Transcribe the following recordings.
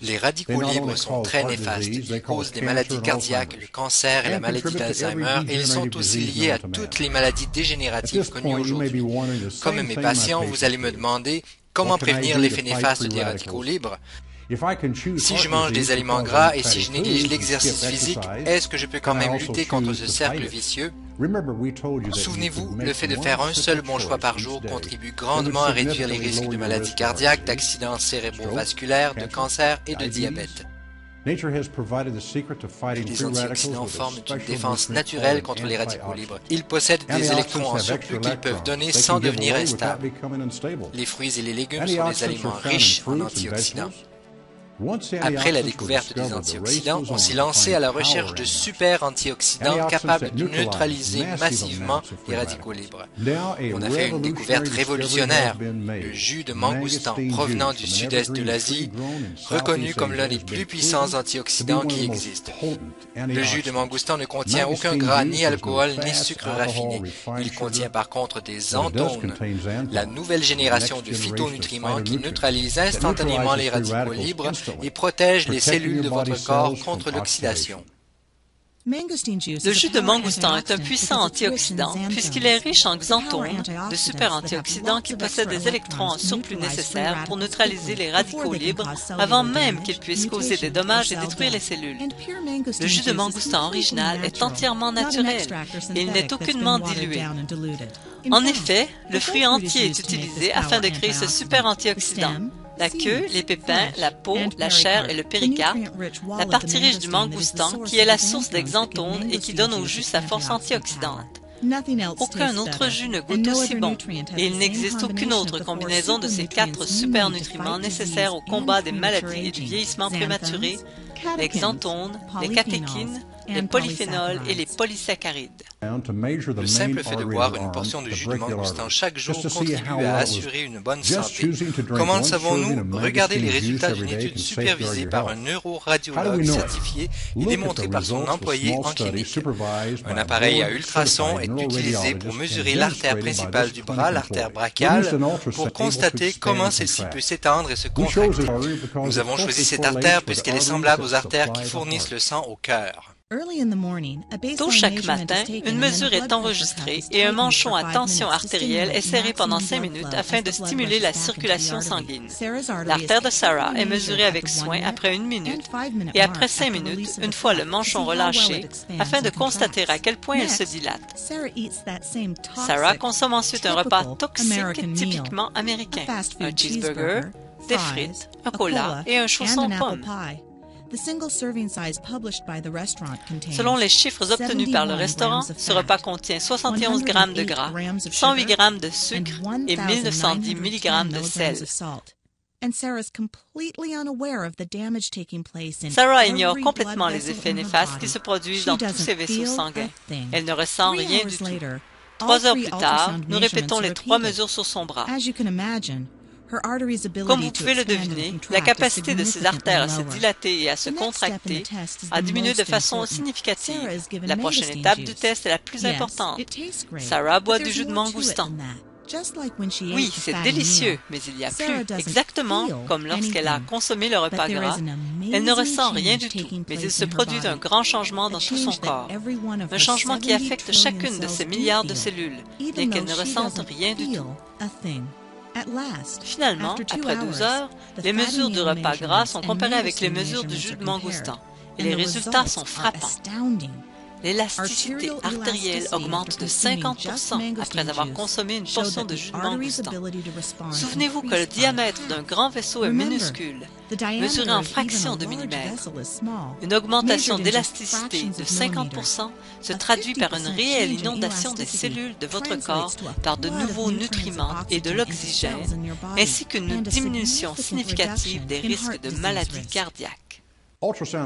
Les radicaux libres sont très néfastes. Ils causent des maladies cardiaques, le cancer et la maladie d'Alzheimer, et ils sont aussi liés à toutes les maladies dégénératives connues aujourd'hui. Comme mes patients, vous allez me demander comment prévenir l'effet néfaste des radicaux libres. Si je mange des aliments gras et si je néglige l'exercice physique, est-ce que je peux quand même lutter contre ce cercle vicieux? Souvenez-vous, le fait de faire un seul bon choix par jour contribue grandement à réduire les risques de maladies cardiaques, d'accidents cérébrovasculaires, de cancer et de diabète. Les antioxydants forment une défense naturelle contre les radicaux libres. Ils possèdent des électrons en surplus qu'ils peuvent donner sans devenir instables. Les fruits et les légumes sont des aliments riches en antioxydants. Après la découverte des antioxydants, on s'est lancé à la recherche de super antioxydants capables de neutraliser massivement les radicaux libres. On a fait une découverte révolutionnaire, le jus de mangoustan provenant du sud-est de l'Asie, reconnu comme l'un des plus puissants antioxydants qui existent. Le jus de mangoustan ne contient aucun gras, ni alcool, ni sucre raffiné. Il contient par contre des xanthones, la nouvelle génération de phytonutriments qui neutralisent instantanément les radicaux libres et protège les cellules de votre corps contre l'oxydation. Le jus de mangoustan est un puissant antioxydant puisqu'il est riche en xanthones, de super antioxydants qui possèdent des électrons en surplus nécessaires pour neutraliser les radicaux libres avant même qu'ils puissent causer des dommages et détruire les cellules. Le jus de mangoustan original est entièrement naturel et il n'est aucunement dilué. En effet, le fruit entier est utilisé afin de créer ce super antioxydant. La queue, les pépins, la peau, la chair et le péricarpe, la partie riche du mangoustan qui est la source des xanthones et qui donne au jus sa force antioxydante. Aucun autre jus ne goûte aussi bon et il n'existe aucune autre combinaison de ces 4 super nutriments nécessaires au combat des maladies et du vieillissement prématuré, les xanthones, les catéchines, les polyphénols et les polysaccharides. Le simple fait de boire une portion de jus de mangoustan chaque jour contribue à assurer une bonne santé. Comment le savons-nous? Regardez les résultats d'une étude supervisée par un neuroradiologue certifié et démontrée par son employé en clinique. Un appareil à ultrasons est utilisé pour mesurer l'artère principale du bras, l'artère brachiale, pour constater comment celle-ci peut s'étendre et se contracter. Nous avons choisi cette artère puisqu'elle est semblable aux artères qui fournissent le sang au cœur. Tôt chaque matin, une mesure est enregistrée et un manchon à tension artérielle est serré pendant 5 minutes afin de stimuler la circulation sanguine. L'artère de Sarah est mesurée avec soin après 1 minute et après 5 minutes, une fois le manchon relâché, afin de constater à quel point elle se dilate. Sarah consomme ensuite un repas toxique typiquement américain, un cheeseburger, des frites, un cola et un chausson pomme. Selon les chiffres obtenus par le restaurant, ce repas contient 71 grammes de gras, 108 grammes de sucre et 1910 mg de sel. Sarah ignore complètement les effets néfastes qui se produisent dans tous ses vaisseaux sanguins. Elle ne ressent rien du tout. 3 heures plus tard, nous répétons les 3 mesures sur son bras. Comme vous pouvez le deviner, la capacité de ses artères à se dilater et à se contracter a diminué de façon significative. La prochaine étape du test est la plus importante. Sarah boit du jus de mangoustan. Oui, c'est délicieux, mais il y a plus. Exactement comme lorsqu'elle a consommé le repas gras, elle ne ressent rien du tout, mais il se produit un grand changement dans tout son corps. Un changement qui affecte chacune de ses milliards de cellules, bien qu'elle ne ressente rien du tout. Finalement, après 12 heures, les mesures du repas gras sont comparées avec les mesures du jus de mangoustan, et les résultats sont frappants. L'élasticité artérielle augmente de 50% après avoir consommé une portion de jus de mangoustan. Souvenez-vous que le diamètre d'un grand vaisseau est minuscule, mesuré en fractions de millimètre. Une augmentation d'élasticité de 50% se traduit par une réelle inondation des cellules de votre corps par de nouveaux nutriments et de l'oxygène, ainsi qu'une diminution significative des risques de maladies cardiaques.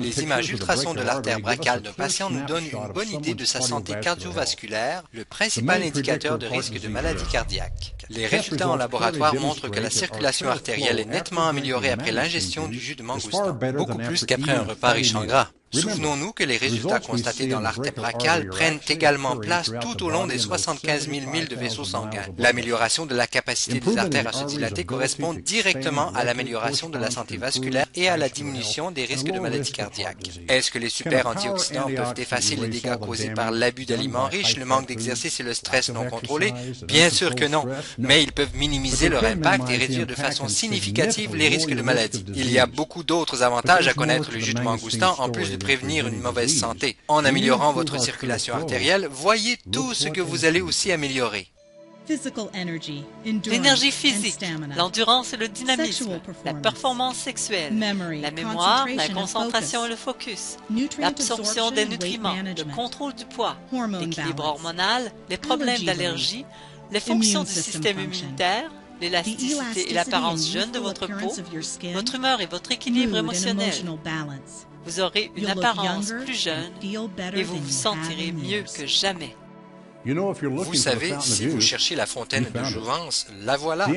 Les images ultrasons de l'artère brachiale d'un patient nous donnent une bonne idée de sa santé cardiovasculaire, le principal indicateur de risque de maladie cardiaque. Les résultats en laboratoire montrent que la circulation artérielle est nettement améliorée après l'ingestion du jus de mangoustan, beaucoup plus qu'après un repas riche en gras. Souvenons-nous que les résultats constatés dans l'artère brachiale prennent également place tout au long des 75 000 milles de vaisseau sanguin. L'amélioration de la capacité des artères à se dilater correspond directement à l'amélioration de la santé vasculaire et à la diminution des risques de maladies cardiaques. Est-ce que les super antioxydants peuvent effacer les dégâts causés par l'abus d'aliments riches, le manque d'exercice et le stress non contrôlé? Bien sûr que non, mais ils peuvent minimiser leur impact et réduire de façon significative les risques de maladies. Il y a beaucoup d'autres avantages à connaître le jus de mangoustan en plus de prévenir une mauvaise santé. En améliorant votre circulation artérielle, voyez tout ce que vous allez aussi améliorer. L'énergie physique, l'endurance et le dynamisme, la performance sexuelle, la mémoire, la concentration et le focus, l'absorption des nutriments, le contrôle du poids, l'équilibre hormonal, les problèmes d'allergie, les fonctions du système immunitaire, l'élasticité et l'apparence jeune de votre peau, votre humeur et votre équilibre émotionnel. Vous aurez une apparence plus jeune et vous vous sentirez mieux que jamais. Vous savez, si vous cherchez la fontaine de jouvence, la voilà.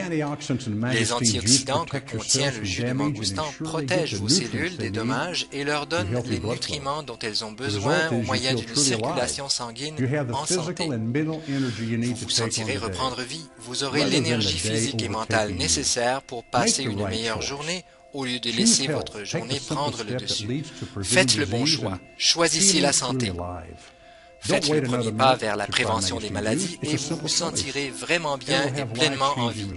Les antioxydants que contient le jus de mangoustan protègent vos cellules des dommages et leur donnent les nutriments dont elles ont besoin au moyen d'une circulation sanguine en santé. Vous vous sentirez reprendre vie. Vous aurez l'énergie physique et mentale nécessaire pour passer une meilleure journée au lieu de laisser votre journée prendre le dessus. Faites le bon choix. Choisissez la santé. Faites le premier pas vers la prévention des maladies et vous vous sentirez vraiment bien et pleinement en vie.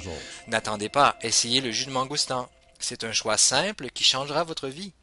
N'attendez pas, essayez le jus de mangoustan. C'est un choix simple qui changera votre vie.